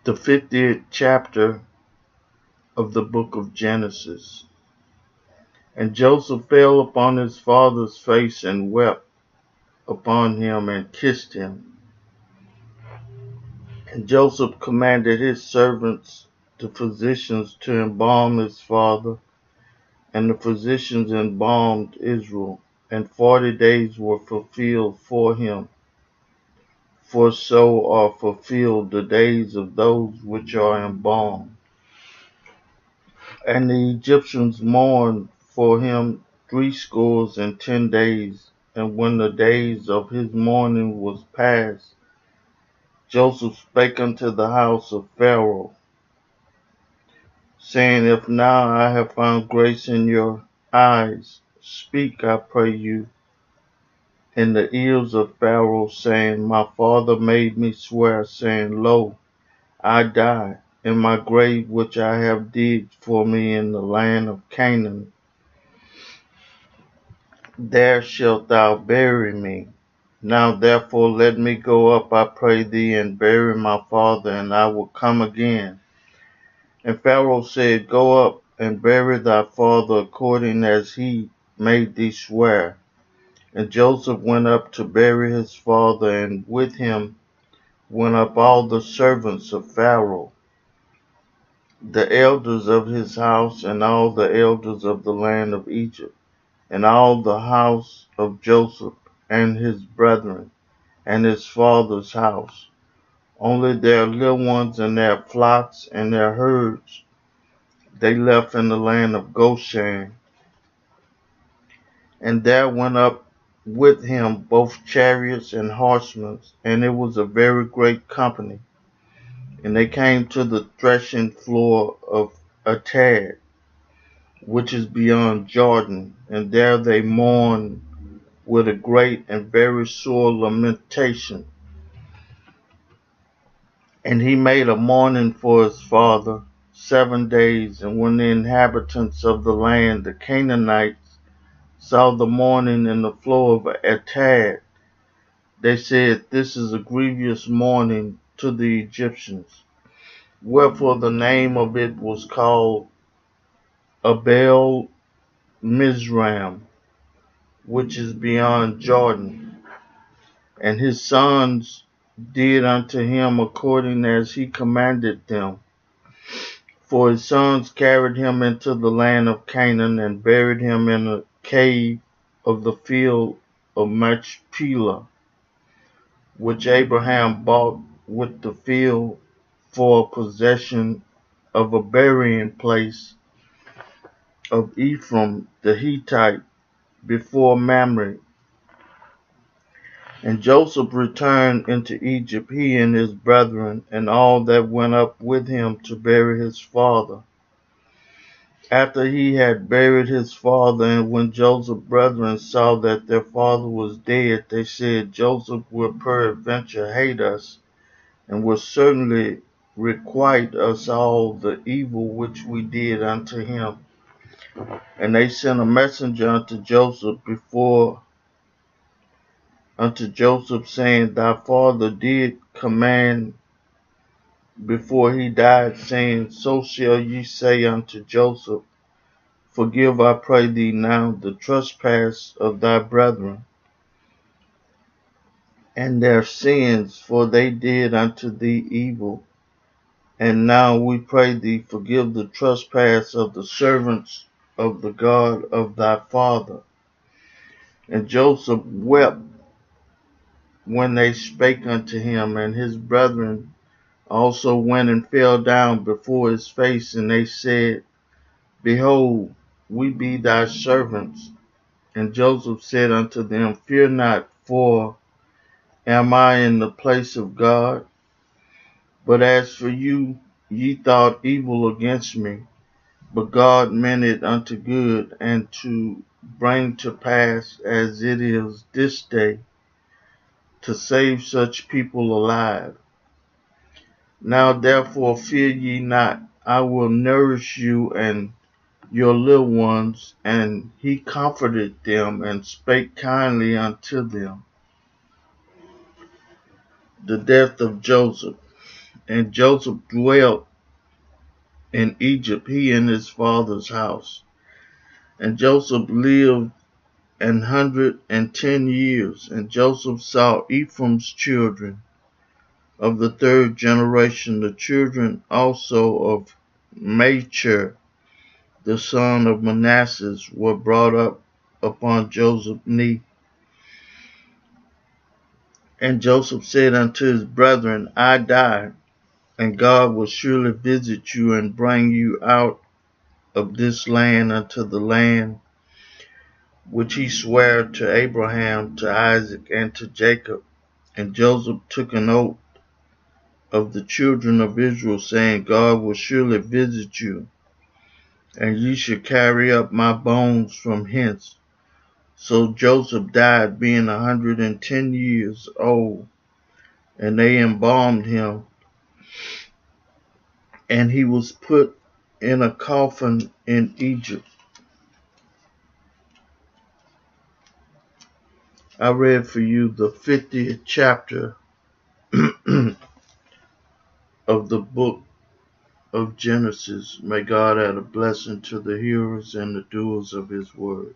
The 50th chapter of the book of Genesis. And Joseph fell upon his father's face and wept upon him and kissed him. And Joseph commanded his servants, the physicians, to embalm his father, and the physicians embalmed Israel, and 40 days were fulfilled for him. For so are fulfilled the days of those which are embalmed. And the Egyptians mourned for him 60 days. And when the days of his mourning was past, Joseph spake unto the house of Pharaoh, saying, If now I have found grace in your eyes, speak, I pray you, in the ears of Pharaoh, saying, My father made me swear, saying, Lo, I die in my grave which I have digged for me in the land of Canaan. There shalt thou bury me. Now therefore let me go up, I pray thee, and bury my father, and I will come again. And Pharaoh said, Go up and bury thy father according as he made thee swear. And Joseph went up to bury his father, and with him went up all the servants of Pharaoh, the elders of his house, and all the elders of the land of Egypt, and all the house of Joseph, and his brethren, and his father's house. Only their little ones and their flocks and their herds they left in the land of Goshen. And there went up with him both chariots and horsemen, and it was a very great company. And they came to the threshing floor of Atad, which is beyond Jordan, and there they mourned with a great and very sore lamentation. And he made a mourning for his father 7 days. And when the inhabitants of the land, the Canaanites, saw the mourning in the floor of Atad, they said, This is a grievous mourning to the Egyptians. Wherefore the name of it was called Abel Mizraim, which is beyond Jordan. And his sons did unto him according as he commanded them. For his sons carried him into the land of Canaan, and buried him in a cave of the field of Machpelah, which Abraham bought with the field for possession of a burying place of Ephraim the Hittite before Mamre. And Joseph returned into Egypt, he and his brethren, and all that went up with him to bury his father. After he had buried his father, and when Joseph's brethren saw that their father was dead, they said, Joseph will peradventure hate us, and will certainly requite us all the evil which we did unto him. And they sent a messenger unto Joseph, saying, Thy father did command before he died, saying, So shall ye say unto Joseph, Forgive, I pray thee now, the trespass of thy brethren, and their sins, for they did unto thee evil. And now we pray thee, forgive the trespass of the servants of the God of thy father. And Joseph wept when they spake unto him, and his brethren also went and fell down before his face, and they said, Behold, we be thy servants. And Joseph said unto them, Fear not, for am I in the place of God? But as for you, ye thought evil against me, but God meant it unto good, and to bring to pass as it is this day, to save such people alive. Now therefore fear ye not, I will nourish you and your little ones. And he comforted them and spake kindly unto them. The death of Joseph. And Joseph dwelt in Egypt, he and his father's house. And Joseph lived 110 years. And Joseph saw Ephraim's children of the third generation. The children also of Machir, the son of Manasseh, were brought up upon Joseph's knee. And Joseph said unto his brethren, I die, and God will surely visit you and bring you out of this land unto the land which he sware to Abraham, to Isaac, and to Jacob. And Joseph took an oath of the children of Israel, saying, God will surely visit you, and ye shall carry up my bones from hence. So Joseph died, being 110 years old, and they embalmed him, and he was put in a coffin in Egypt. I read for you the 50th chapter of the book of Genesis. May God add a blessing to the hearers and the doers of his word.